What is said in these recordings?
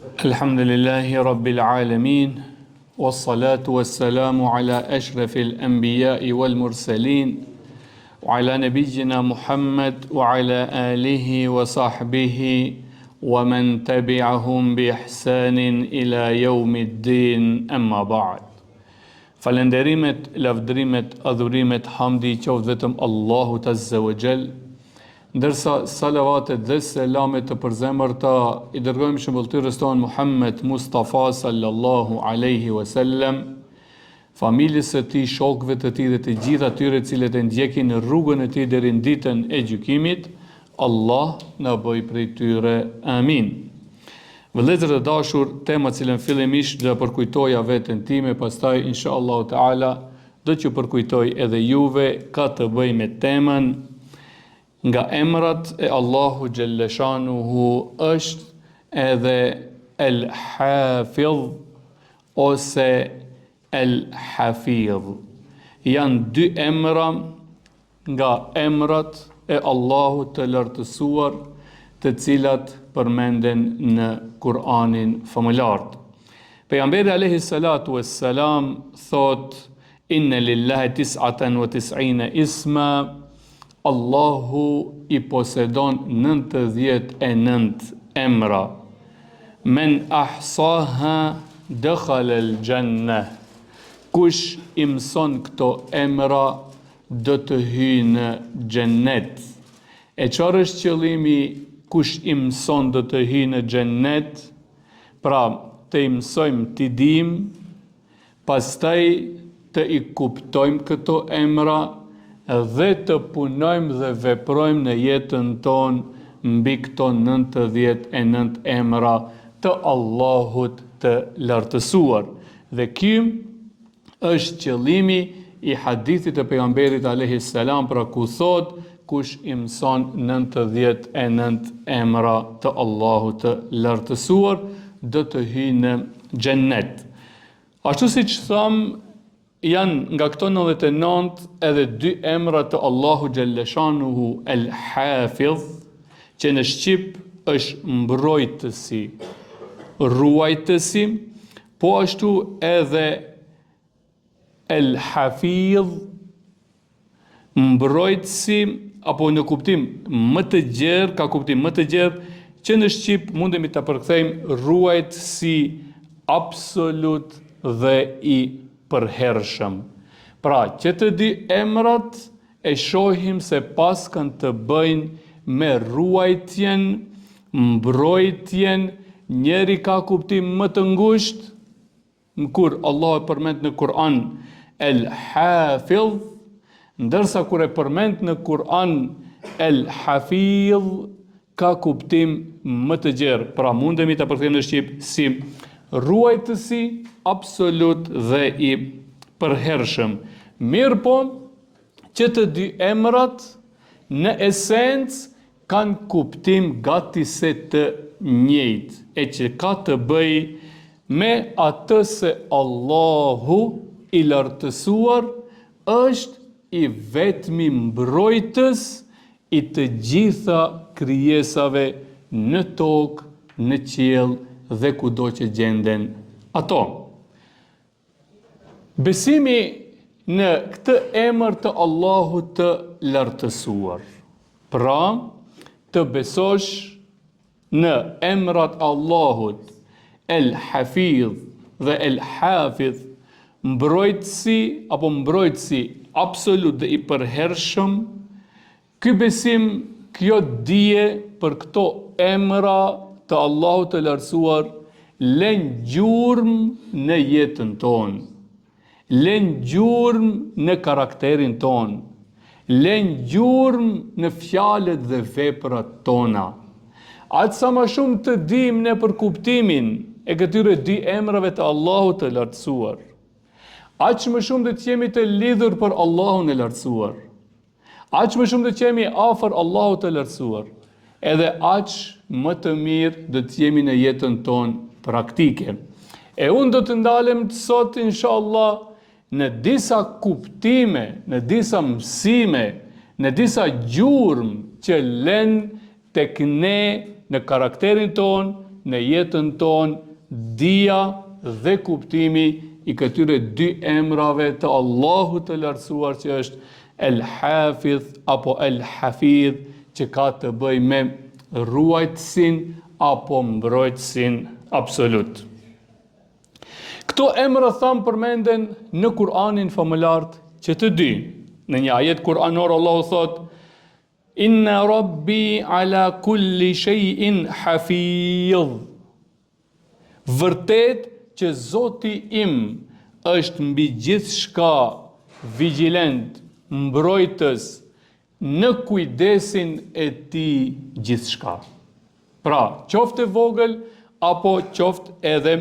Alhamdulillahi Rabbil Alamin, wassalatu wassalamu ala ashrafil anbiya'i wal mursalin, wa ala nabiyyina Muhammad wa ala alihi wa sahbihi wa man tabi'ahum bi ihsanin ila yawmiddin, amma ba'd. Falenderimet, lavdrimet, adhurimet, hamdi qoftë vetëm Allahut Azza wa Jall, ndërsa salavatet dhe selamet të përzemërta i dërgojmë shëmbulltyrës tonë Muhammed Mustafa sallallahu alaihi wasallam, familjes së tij, shokëve të tij dhe të gjithë atyre cilët e ndjekin në rrugën e tij deri në ditën e gjykimit. Allah na bëj prej tyre. Amin. Vëllezër të dashur, tema cilën fillimisht do përkujtoja veten time, pastaj inshallah taala do t'ju përkujtoj edhe juve, ka të bëjë me temën nga emrat e Allahu Gjelleshanuhu është edhe El Hafidh ose El Hafidh. Janë dy emra nga emrat e Allahu të lartësuar, të cilat përmenden në Kur'anin famëlar. Pejgamberi alayhi salatu wassalam thot: Inna lillahi 99 isma, Allahu i posedon 99 emra. Men ahsaha dakhala al-jannah. Kush i mëson këto emra do të hyjë në xhennet. E çfarë është qëllimi kush i mëson do të hyjë në xhennet? Pra, të i mësojmë t'i dim, pastaj të i kuptojmë këto emra dhe të punojmë dhe veprojmë në jetën tonë mbi këto 99 emra të Allahut të lartësuar. Dhe ky është qëllimi i hadithit të pejgamberit alayhis salam, pra ku thot kush i mëson 99 emra të Allahut të lartësuar do të hyjë në xhennet. Ashtu siç tham, janë nga këto 99 edhe dy emra të Allahu Gjelleshanuhu El Hafidh, që në shqip është mbrojtësi, ruajtësi, po ashtu edhe El Hafidh, mbrojtësi, apo në kuptim më të gjerë, ka kuptim më të gjerë, që në shqip mundemi ta përkthejmë ruajtësi absolut dhe i përhershëm. Pra, që të dy emrat e shohim se pas kanë të bëjnë me ruajtjen, mbrojtjen, njeri ka kuptim më të ngushtë, kur Allah e përmend në Kur'an El Hafidh, ndërsa kur e përmend në Kur'an El Hafidh, ka kuptim më të gjerë. Pra, mundemi ta përkthejmë në shqip si ruajtësi absolut dhe i përhershëm. Mirë po, që të dy emrat në esencë kanë kuptim gati se të njëjtë, e që ka të bëj me atë se Allahu i lartësuar është i vetmi mbrojtës i të gjitha krijesave në tokë, në qiell dhe kudo që gjenden ato. Besimi në këtë emër të Allahut të lartësuar. Pra, të besosh në emrat Allahut El Hafidh dhe El Hafidh, mbrojtësi apo mbrojtësi absolut dhe i përhershëm. Ky besim, kjo dije për këto emra të Allahut të lartësuar lën gjurmë në jetën tonë, lën gjurmë në karakterin tonë, lën gjurmë në fjalët dhe veprat tona. Atë sa më shumë të dim ne për kuptimin e këtyre dy emrave të Allahut të lartësuar, aq më shumë do të jemi të lidhur për Allahun e lartësuar, aq më shumë do të jemi afër Allahut të lartësuar, edhe aq më të mirë do të jemi në jetën tonë praktike. E unë do të ndalem sot, inshallah, në disa kuptime, në disa mësime, në disa gjurmë që lën tek ne në karakterin ton, në jetën tonë dija dhe kuptimi i këtyre dy emrave të Allahut të lartësuar që është El Hafidh apo El Hafidh, që ka të bëjë me ruajtësin apo mbrojtësin absolut. Këto emra thamë përmenden në Kur'anin famëlart që të dy. Në një ajet kuranor Allahu thot: Inna rabbi ala kulli shay'in hafidh. Vërtet që Zoti im është mbi gjithçka vigjilent, mbrojtës, në kujdesin e tij gjithçka. Pra, qoftë e vogël apo qoftë edhe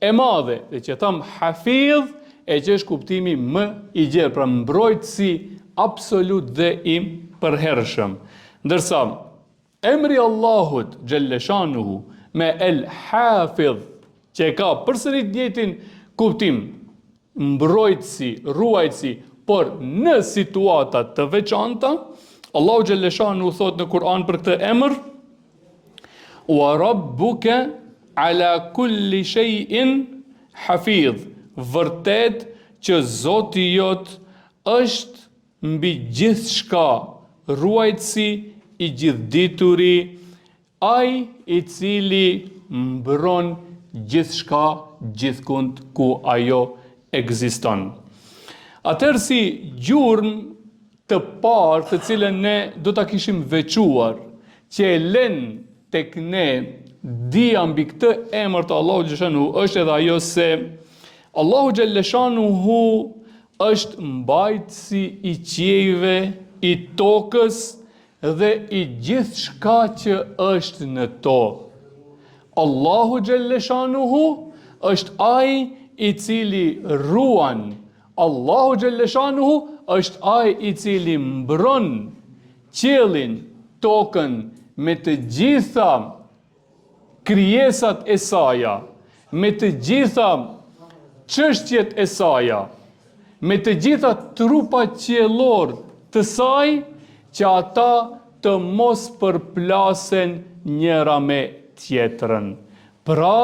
e madhe, dhe që tham hafidh e që është kuptimi më i gjerë, pra mbrojtësi absolut dhe i përhershëm. Ndërsa emri Allahut Gjelleshanuhu me El Hafidh, që ka përsërit njëjtin kuptim, mbrojtësi, ruajtësi, por në situata të veçanta, Allahu Gjelleshanuhu thot në Kur'an për këtë emër: Wa rabbuka ala kulli shay'in hafidh. Vërtet që Zoti jot është mbi gjithçka ruajtësi i gjithdituri, ai i cili mbron gjithçka gjithkund ku ajo ekziston. Atëherë si gjurmë të parë të cilën ne do ta kishim veçuar, që e lën tek ne dija mbi këtë emër të Allahu Gjelleshanu, është edhe ajo se Allahu Gjelleshanuhu është mbajtësi i qiejve, i tokës dhe i gjithçka që është në to. Allahu Gjelleshanuhu është ai i cili ruan. Allahu Gjelleshanuhu është ai i cili mbron qiellin, tokën me të gjitha krijesat e saja, me të gjitha çështjet e saja, me të gjitha trupat qiellor të saj, që ata të mos përplasen njëra me tjetrën. Pra,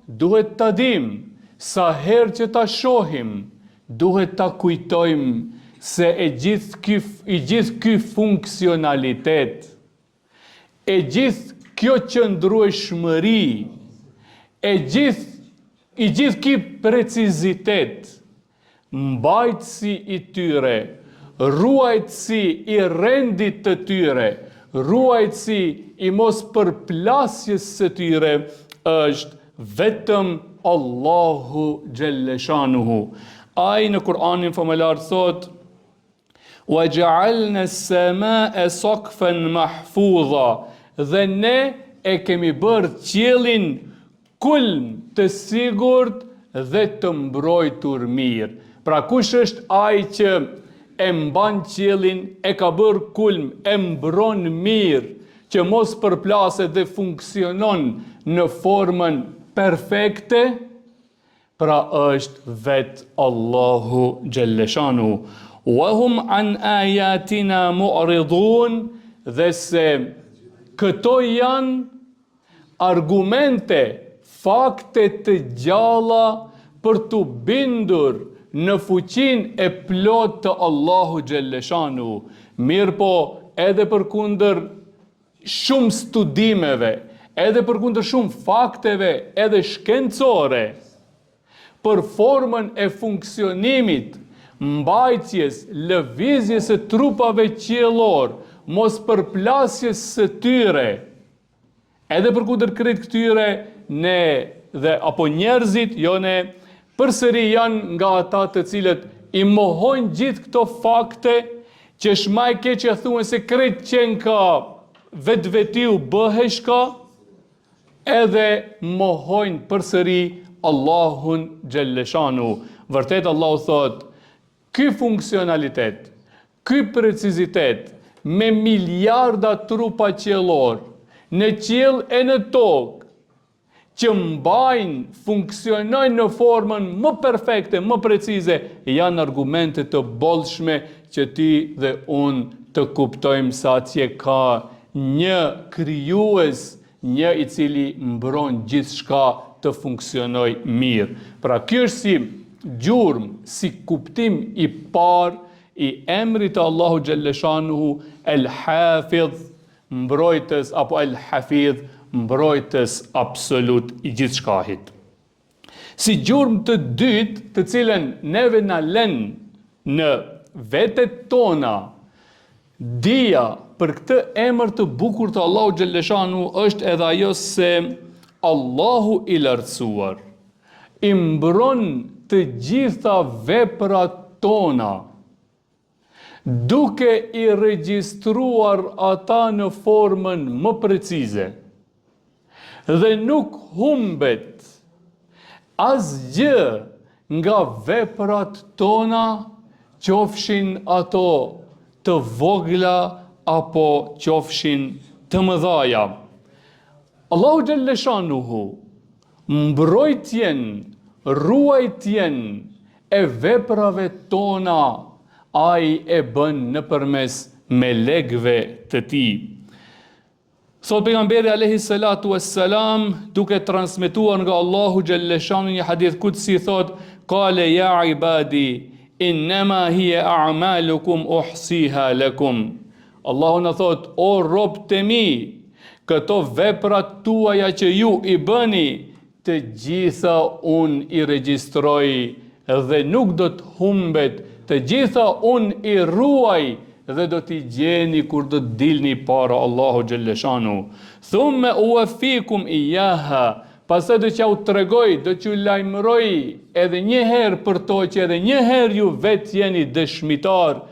duhet ta dim, sa herë që ta shohim, duhet ta kujtojmë se i gjithë ky funksionalitet, e gjithë kjo qëndrueshmëri, i gjithë ky precizitet, mbajtësi i tyre, ruajtësi i rendit të tyre, ruajtësi i mos përplasjes së tyre, është vetëm Allahu Gjelleshanuhu. Ai në Kur'anin famëlar thot: Wa ja'alna as-samaa'a saqfan mahfudha. Dhe ne e kemi bërë qiellin kulm të sigurt dhe të mbrojtur mirë. Pra kush është ai që e mban qiellin, e ka bërë kulm, e mbron mirë, që mos përplaset dhe funksionon në formën perfekte? Pra është vetë Allahu Gjelleshanu. Wa hum an ayatina mu'ridun. Dhe se këto janë argumente, fakte të gjalla për të bindur në fuqinë e plotë të Allahu Gjelleshanu. Mirë po, edhe përkundër shumë studimeve, edhe përkundër shumë fakteve, edhe shkencore, për formën e funksionimit, mbajtjes, lëvizjes së trupave qiellor, mos përplasjes së tyre, edhe përkundër krejt këtyre, ne dhe apo njerëzit, jo ne, përsëri janë nga ata të cilët i mohojnë gjithë këto fakte, që shmaj keqja thuhen se krejt qenë ka vetvetiu bëheshka, edhe mohojnë përsëri Allahun Gjelleshanu. Vërtet Allahu thot, ky funksionalitet, ky precizitet, me miliarda trupa qiellor, në qiell e në tokë, që mbajnë, funksionojnë në formën më perfekte, më precize, janë argumente të bollshme që ti dhe unë të kuptojmë sa atje ka një krijues, një i cili mbron gjithçka të funksionoj mirë. Pra ky është si gjurmë, si kuptim i parë i emrit të Allahu Gjellëshanuhu El-Hafidh, mbrojtës, apo El-Hafidh, mbrojtës absolut i gjithçkahit. Si gjurmë të dytë, të cilën neve na lën në vetet tona dija për këtë emër të bukur të Allahu Gjellëshanuhu, është edhe ajo se Allahu i lartësuar i mbron të gjitha veprat tona, duke i regjistruar ata në formën më precize, dhe nuk humbet asgjë nga veprat tona, qofshin ato të vogla apo qofshin të mëdhaja. Allahu Gjellëshanuhu mbrojtjen, ruajtjen e veprave tona, ai e bën nëpërmes melekëve të tij. Thot pejgamberi alayhi salatu wassalam, duke transmetuar nga Allahu Gjellëshanuhu një hadith kutsi, thot: "Qale ya ibadi, innama hiya a'malukum uhsiha lakum." Allahu na thot: "O robët e mi, këto veprat tuaja që ju i bëni, të gjitha unë i regjistroj dhe nuk do të humbet, të gjitha unë i ruaj dhe do t'i gjeni kur do të dilni para Allahu Gjellëshanuhu. Thumme uwaffikum iyaha, pastaj do t'ja u tregoj, do t'ju lajmëroj edhe një herë për to, që edhe një herë ju vetë jeni dëshmitar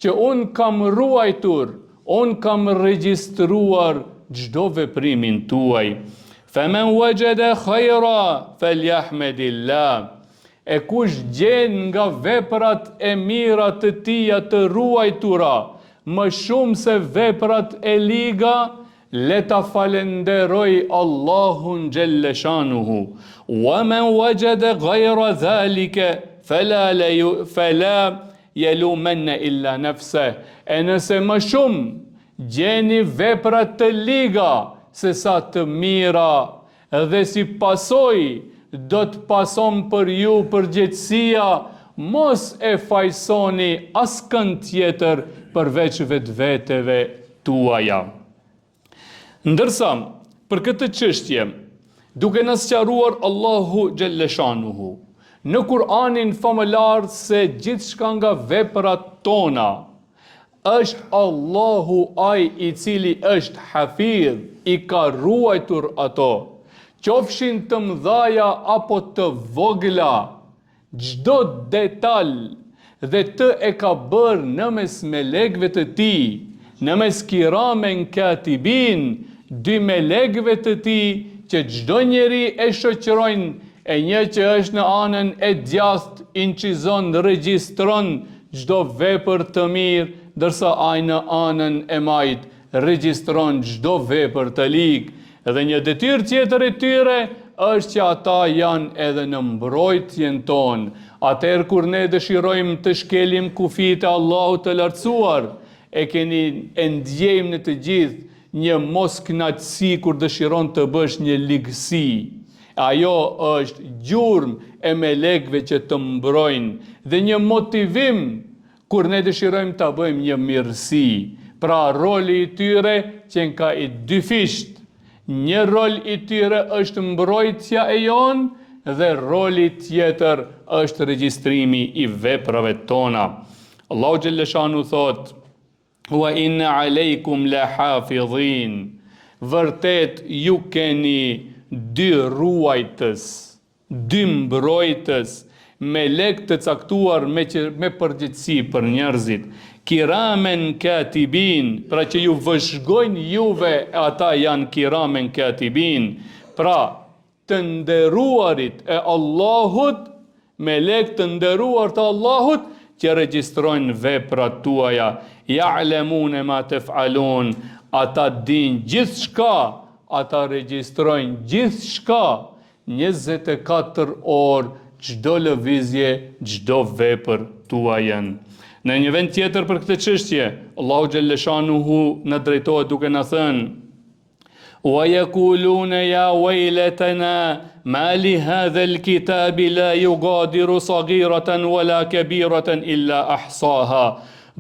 që unë kam ruajtur, unë kam regjistruar çdo veprimin tuaj. Faman wajada khayra falyahmadillah. E kush gjen nga veprat e mira të tija të ruajtura më shumë se veprat e liga, le ta falenderoj Allahun Gjellëshanuhu. Wa man wajada ghayra dhalika fala yalumanna illa nafsa. E nëse më shumë gjeni veprat të liga se sa të mira, dhe si pasoj do të pason për ju përgjegjësia, mos e fajsoni askën tjetër përveç vetëveteve tuaja. Ndërsa, për këtë çështje, duke na sqaruar Allahu Gjellëshanuhu në Kur'anin famëlar se gjithçka nga veprat tona është Allahu ai i cili është Hafidh, i ka ruajtur ato, qofshin të mëdhaja apo të vogla, çdo detal dhe të e ka bërë në mes melekëve të tij, në mes kiramen katibin, dy melekëve të tij që çdo njeri e shoqërojnë, e një që është në anën e djathtë incizon, regjistron çdo vepër të mirë, ndërsa ai në anën e majt regjistron çdo vepër të ligë. Dhe një detyrë tjetër e tyre është që ata janë edhe në mbrojtjen tonë. Atëherë kur ne dëshirojmë të shkelim kufijtë e Allahut të lartësuar, e ndjejmë në të gjithë një moskënaqësi kur dëshiron të bësh një ligësi. Ajo është gjurmë e melekëve që të mbrojnë dhe një motivim kur ne dëshirojmë ta bëjmë një mirësi. Pra roli i tyre që ka i dyfisht. Një rol i tyre është mbrojtja e jonë dhe roli tjetër është regjistrimi i veprave tona. Allahu Gjellëshanuhu thot: "Wa inna alejkum la hafidhin." Vërtet ju keni dy ruajtës, dy mbrojtës, melek të caktuar me përgjegjësi për njerëzit. Kiramen katibin, pra që ju vëzhgojnë juve, ata janë kiramen katibin. Pra, të nderuarit e Allahut, melek të nderuar të Allahut, që regjistrojnë veprat tuaja. Ya'lamuna ma taf'alun, ata din gjithçka, ata regjistrojnë gjithçka, 24 orë, çdo lëvizje, çdo vepër tuajën. Në një vend tjetër për këtë çështje, Allahu Gjellëshanuhu na drejtohet duke na thënë: ويقولون يا ويلتنا ما لهذا الكتاب لا يغادر صغيرة ولا كبيرة إلا أحصاها.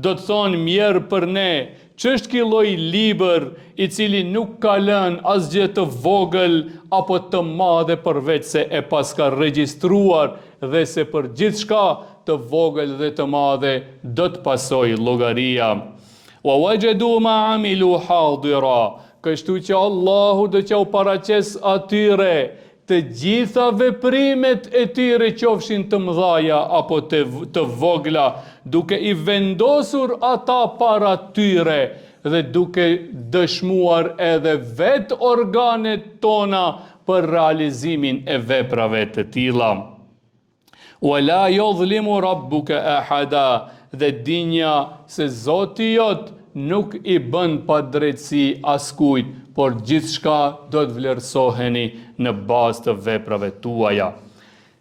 Do të thonë mjerë për ne, ç'është ky lloj libër i cili nuk ka lënë asgjë të vogël apo të madhe përveç se e paska regjistruar dhe se për gjithçka të vogël dhe të madhe do të pasojë llogaria. Wa wajadu ma amilu hadira. Kështu që Allahu do t'ja u paraqes atyre të gjitha veprimet e tyre, qofshin të mëdhaja apo të vogla, duke i vendosur ata para tyre dhe duke dëshmuar edhe vetë organet tona për realizimin e veprave të tilla. Wala yudhlimu rabbuka ahada, dhe dinja se Zoti jot nuk i bën pa drejtësi askujt, por gjithçka do të vlerësoheni në bazë të veprave tuaja.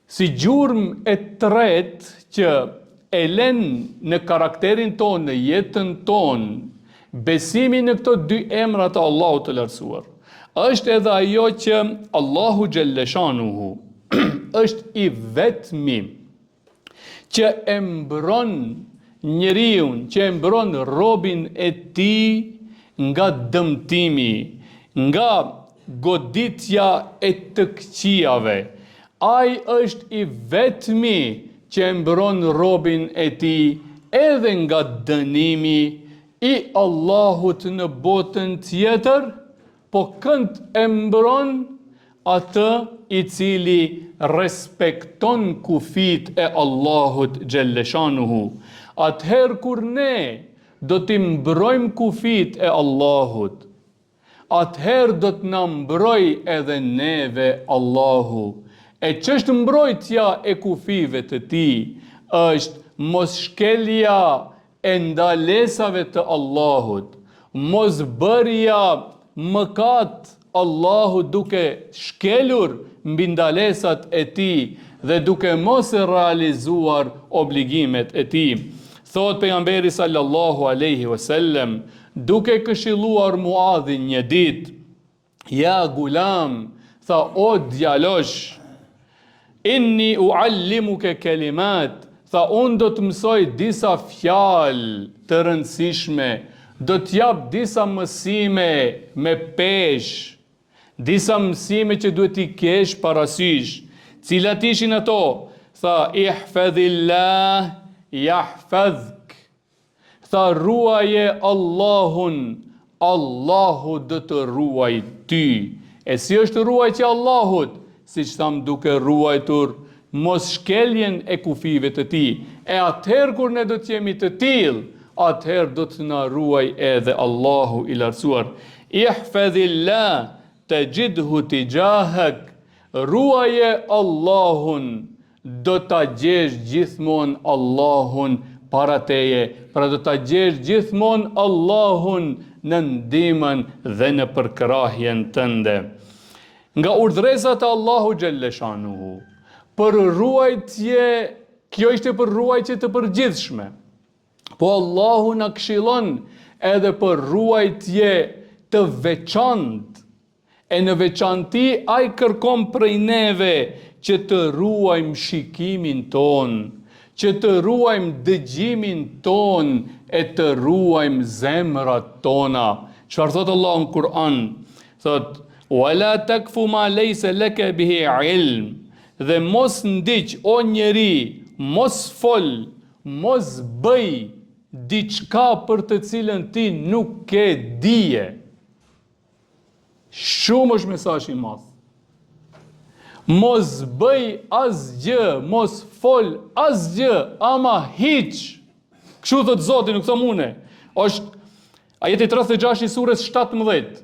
Si gjurmë e tretë që e lën në karakterin tonë, në jetën tonë, besimin në këto dy emra të Allahut të lartësuar, është edhe ajo që Allahu Gjelleshanuhu është i vetmi që e mbron njeriun, që e mbron robin e tij nga dëmtimi, nga goditja e të këqijave. Ai është i vetmi që e mbron robin e tij edhe nga dënimi i Allahut në botën tjetër, po kënd e mbron atë i cili respekton kufit e Allahut Gjelleshanuhu. Atëherë kur ne do t'i mbrojmë kufit e Allahut, atëherë do t'na mbroj edhe neve Allahu. E ç'është mbrojtja e kufive të tij? Është mos shkelja e ndalesave të Allahut, mos bërja mëkat Allahu duke shkelur mbi ndalesat e tij dhe duke mos e realizuar obligimet e tij. Thot pejgamberi sallallahu alaihi wasallam, duke këshilluar Muadhin një ditë, ja gulam, tha o djalosh, inni uallimuke kelimat, tha unë do të mësoj disa fjalë të rëndësishme, do t'jap disa mësime me pesh, disa mësime që duhet t'i kesh parasysh. Cilat ishin ato? Tha ihfadhillah yahfazk. Tha ruaje Allahun, Allahu do të ruaj ty. E si është ruajtja e Allahut? Siç tham, duke ruajtur mos shkeljen e kufive të tij. E atëherë kur ne do të jemi të tillë, atëherë do të na ruaj edhe Allahu i lartësuar. Ihfadhillah tajidhu tijahak. Ruaje Allahun, do ta gjesh gjithmonë Allahun para teje, pra do ta gjesh gjithmonë Allahun në ndihmën dhe në përkrahjen tënde. Nga urdhëresat e Allahu Gjelleshanuhu për ruajtje, kjo ishte për ruajtje të përgjithshme, po Allahu na këshillon edhe për ruajtje të veçantë. E në veçanti ai kërkon prej neve që të ruajmë shikimin ton, që të ruajmë dëgjimin ton e të ruajmë zemrat tona. Çfarë thot Allahu në Kur'an? Thot: "Wala takfu ma laysa laka bihi ilm." Dhe mos ndiq o njeri, mos fol, mos bëj diçka për të cilën ti nuk ke dije. Shumë është mesazh i madh. Mos bëj asgjë, mos fol asgjë, ama hiç. Kështu thot Zoti, nuk them unë. Është ajeti 36 i surës 17.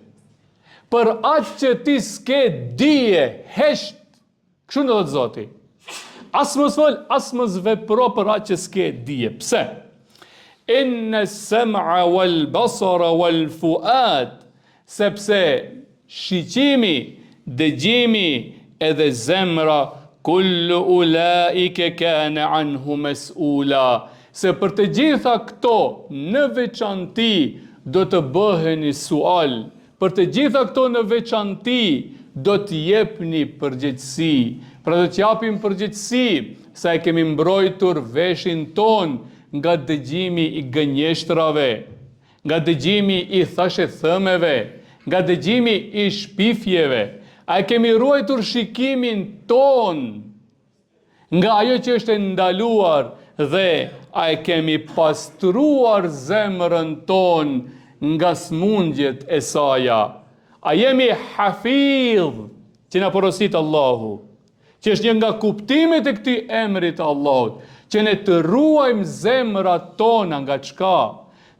Për atë që ti s'ke dije, hesht. Kështu thot Zoti. As mos fol, as mos vepro për atë që s'ke dije. Pse? Inna as-sam'a wal basara wal fuad. Sepse shiqimi, dëgjimi edhe zemra, kullu ulaike kana anhu mas'ula. Se për të gjitha këto në veçanti do të bëheni sual, për të gjitha këto në veçanti do të jepni përgjegjësi. Pra do të japim përgjegjësi sa e kemi mbrojtur veshin ton nga dëgjimi i gënjeshtrave, nga dëgjimi i thashethëmeve, nga dëgjimi i shpifjeve. A e kemi ruajtur shikimin ton nga ajo që është ndaluar dhe a e kemi pastruar zemrën ton nga smundjet e saja. A jemi hafidh që na porosit Allahu, që është një nga kuptimet e këtij emri të Allahut, që ne të ruajmë zemrat tona nga çka?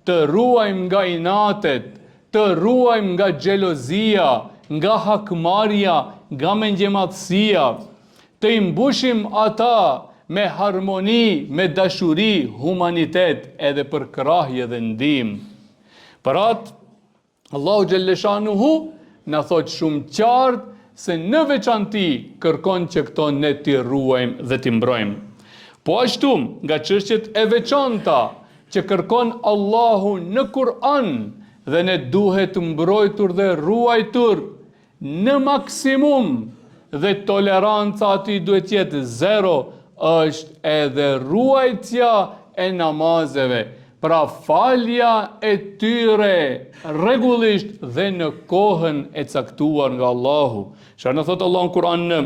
Të ruajmë nga inatet, të ruajmë nga xhelozia, nga hakmarrja, nga mendjemadhësia, të imbushim ata me harmoni, me dashuri, humanitet, edhe për krahje dhe ndihmë. Për atë, Allahu Gjelleshanuhu na thot shumë qartë se në veçanti kërkon që këto ne t'i ruajmë dhe t'i mbrojmë. Po ashtu, nga çështjet e veçanta që kërkon Allahu në Kur'an dhe ne duhet mbrojtur dhe ruajtur në maksimum dhe toleranca aty duhet jetë zero, është edhe ruajtja e namazeve, pra falja e tyre rregullisht dhe në kohën e caktuar nga Allahu. Çfarë na thot Allahu në Kur'an në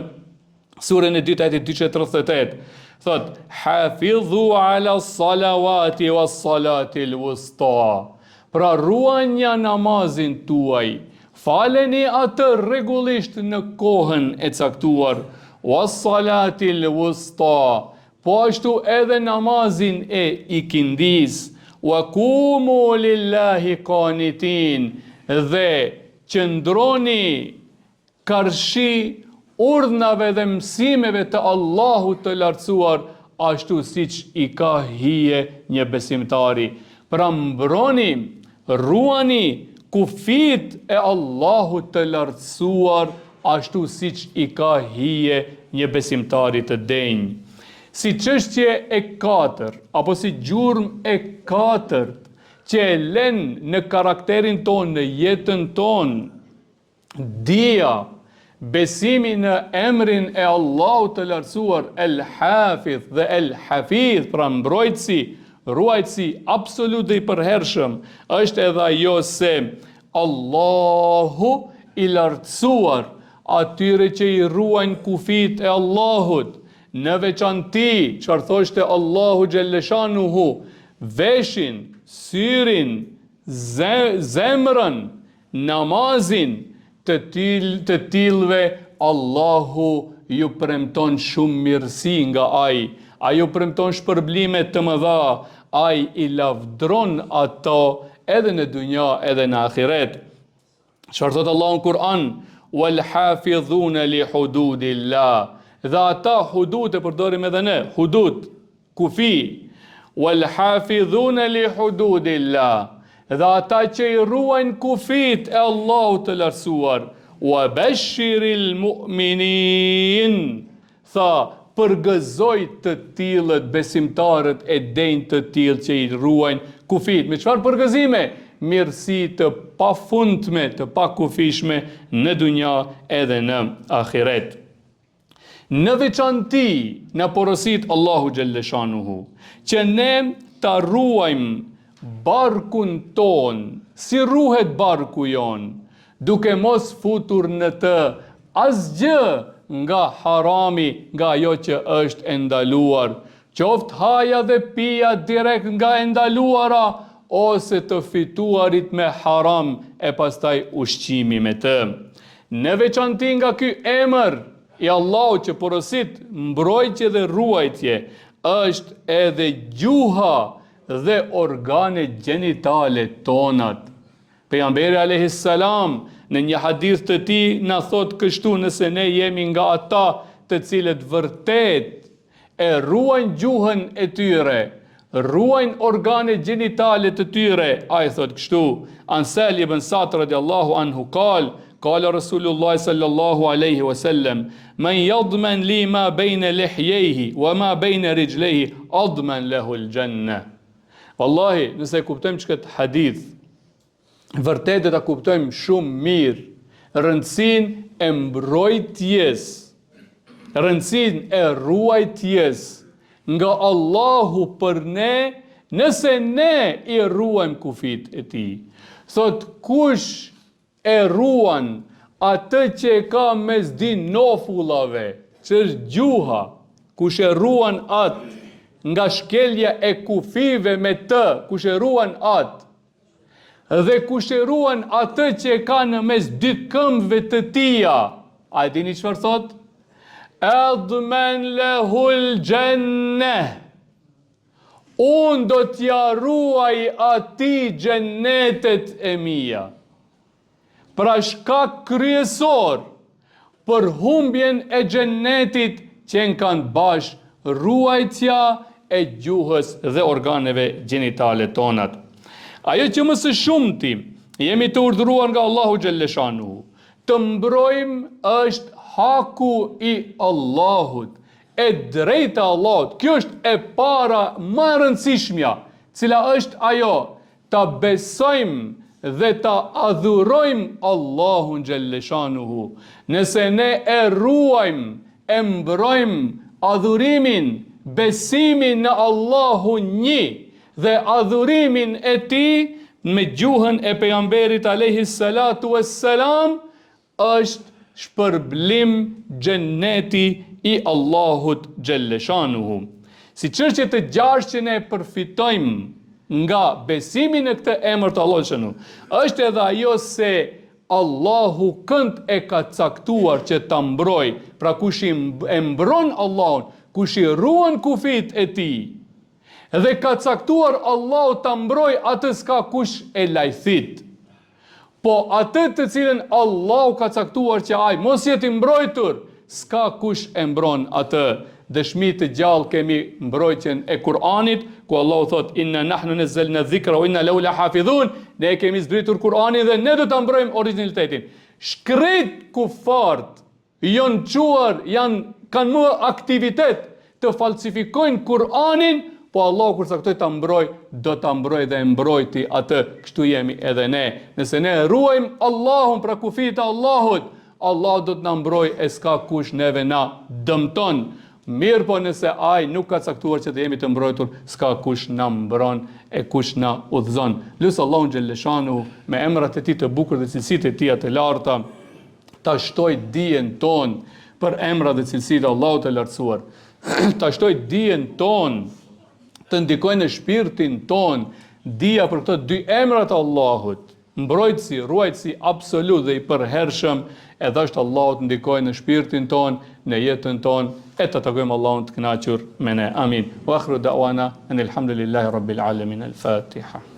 surën e 2 ajeti 238? Thot: "Hafidhu ala salawati was salatil wusta." Pra ruajnja namazin tuaj, faleni atë rregullisht në kohën e caktuar, was salatil wusta, po ashtu edhe namazin e ikindis, wa kumu lillahi qanitin, dhe qëndroni karshi urdhnave dhe mësimeve të Allahut të lartësuar, ashtu siç i ka hije një besimtari. Pra mbroni, ruani kufit e Allahut të lartësuar, ashtu siç i ka hije një besimtari të denjë. Si çështje e katër, apo si gjurmë e katërt, që e len në karakterin ton, në jetën ton, dija, besimi në emrin e Allahut të lartësuar, El Hafidh dhe El Hafidh, pra mbrojtësi, ruajtësi absolut dhe i përhershëm, është edhe ajo se Allahu i lartësuar atyre që i ruajnë kufit e Allahut, në veçanti, çfarë thoshte Allahu Gjelleshanuhu, veshin, syrin, zemrën, namazin, të tillëve Allahu ju premton shumë mirësi nga ai, ai ju premton shpërblime të mëdha, ai i lavdron ato edhe në dunja edhe në ahiret. Çfarë thot Allahu në Kur'an? Wal hafidhuna li hududillah. Dhe ata hudud e përdorim edhe ne, hudud, kufi. Wal hafidhuna li hududillah. Dhe ata që i ruajnë kufit e Allahut të lartësuar. Wa bashiril mu'minin. Tha, përgëzoj të tillët besimtarët e denjë të tillë që i ruajnë kufit. Me çfarë përgëzime? Mirësi të pafundme, të pakufishme në dunja edhe në ahiret. Në veçanti në porosit Allahu Gjelleshanuhu, që ne të ruajmë barkun ton, si ruhet barku jon, duke mos futur në të asgjë nga harami, nga ajo që është e ndaluar, qoftë haja dhe pija direkt nga e ndaluara, ose të fituarit me haram e pastaj ushqimi me të. Në veçanti nga ky emër i Allahut që porosit mbrojtje dhe ruajtje, është edhe gjuha dhe organe gjenitale tonat. Pejgamberi alayhis salam në një hadith të tij na thot kështu: nëse ne jemi nga ata të cilët vërtet e ruajnë gjuhën e tyre, ruajnë organe gjenitale të tyre, ai thot kështu: An Sali ibn Sa'd radiallahu anhu qala Rasulullah sallallahu alaihi wasallam, man yadman li ma bayna lihjayhi wa ma bayna rijlayhi adman lahu al-janna. Wallahi, nëse kuptojmë këtë hadith, vërtet do ta kuptojmë shumë mirë rëndësinë e mbrojtjes, rëndësinë e ruajtjes nga Allahu për ne, nëse ne i ruajmë kufit e tij. Thot kush e ruan atë që e ka mes dy nofullave, që është gjuha, kush e ruan atë nga shkelja e kufive me të, kush e ruan atë, dhe kush e ruan atë që e ka në mes dy këmbëve të tia, a e dini çfarë thot? Adman lahul jannah. Unë do t'ja ruaj ati gjennetet e mia. Pra shkak kryesor për humbjen e gjennetit që në kanë bash ruajtja e gjuhës dhe organeve gjenitale tonat. Ajo që më së shumti jemi të urdhëruar nga Allahu xhalleshanu, të mbrojmë është haku i Allahut, e drejta Allahut. Kjo është e para më e rëndësishmja, cila është ajo, ta besojmë dhe ta adhurojmë Allahun xhalleshanuhu. Nëse ne e ruajmë, e mbrojmë adhurimin, besimin në Allahun një dhe adhurimin e tij me gjuhën e pejgamberit alayhi salatu wassalam, është shpërblim xhenneti i Allahut xhalleshanuhu. Si çështje të gjash që ne përfitojmë nga besimi në këtë emër të Allahut xhalleshanuhu, është edhe ajo se Allahu kënd e ka caktuar që ta mbroj, pra kush e mbron Allahun, kush i ruan kufit e tij, dhe ka caktuar Allahu ta mbroj, atë s'ka kush e lajthit. Po atë të cilën Allahu ka caktuar që ai mos jetë i mbrojtur, s'ka kush e mbron atë. Dëshmi të gjallë kemi mbrojtjen e Kur'anit, ku Allahu thot inna nahnu nazzalna dhikra wa inna lahu lahafidhun, ne kemi zbritur Kur'anin dhe ne do ta mbrojmë origjinalitetin. Shkret kufart janë quar, kanë më aktivitet të falsifikojnë Kur'anin, po Allah kur caktoi ta mbroj, do ta mbroj dhe e mbrojti atë. Kështu jemi edhe ne. Nëse ne ruajmë Allahun pra kufit e Allahut, Allah do të na mbroj, e s'ka kush neve na dëmton. Mirë po nëse ai nuk ka caktuar që të jemi të mbrojtur, s'ka kush na mbron e kush na udhëzon. Lusë Allahun xhalleshanu me emrat e tij të bukur dhe cilësitë e tij të larta, ta shtoj dijen ton për emrat dhe cilësitë e Allahut të lartësuar. Ta shtoj dijen ton, të ndikojnë në shpirtin ton, dija për këto dy emrat Allahut, mbrojtësi, ruajtësi absolut dhe i përhershëm, edhe është Allahut ndikojnë në shpirtin ton, në jetën ton, e të takojmë Allahun të kënaqur me ne. Amin. Wa akhru da'wana anil hamdulillahi rabbil alamin. Al-Fatiha.